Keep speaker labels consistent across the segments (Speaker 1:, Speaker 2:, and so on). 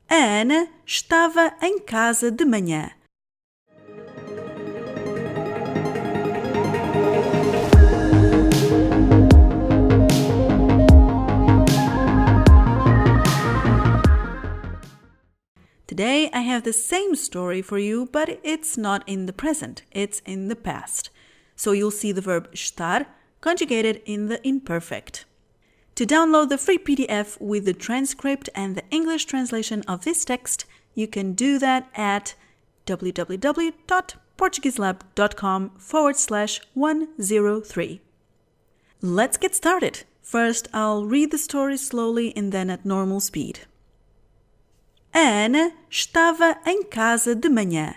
Speaker 1: A Ana estava em casa de manhã. Today I have the same story for you, but it's not in the present, it's in the past. So you'll see the verb estar conjugated in the imperfect. To download the free PDF with the transcript and the English translation of this text, you can do that at www.portugueselab.com/103. Let's get started. First, I'll read the story slowly and then at normal speed. A Ana estava em casa de manhã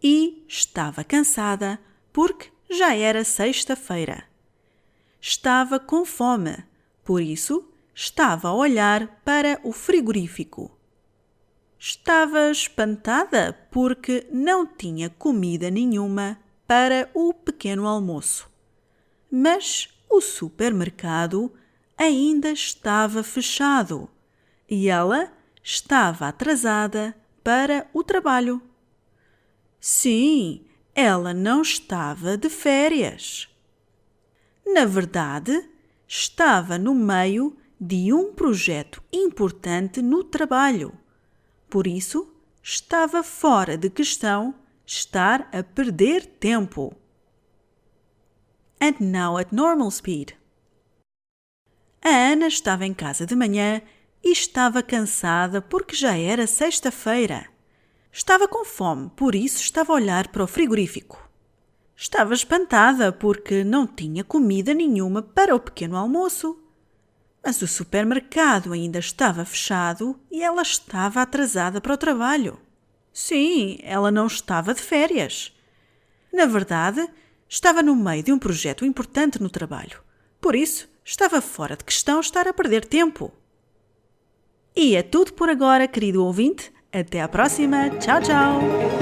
Speaker 1: e estava cansada porque já era sexta-feira. Estava com fome, por isso estava a olhar para o frigorífico. Estava espantada porque não tinha comida nenhuma para o pequeno almoço. Mas o supermercado ainda estava fechado e ela estava atrasada para o trabalho. Sim, ela não estava de férias. Na verdade, estava no meio de um projeto importante no trabalho. Por isso, estava fora de questão estar a perder tempo. And now at normal speed. A Ana estava em casa de manhã e estava cansada porque já era sexta-feira. Estava com fome, por isso estava a olhar para o frigorífico. Estava espantada porque não tinha comida nenhuma para o pequeno almoço. Mas o supermercado ainda estava fechado e ela estava atrasada para o trabalho. Sim, ela não estava de férias. Na verdade, estava no meio de um projeto importante no trabalho. Por isso, estava fora de questão estar a perder tempo. E é tudo por agora, querido ouvinte. Até à próxima. Tchau, tchau!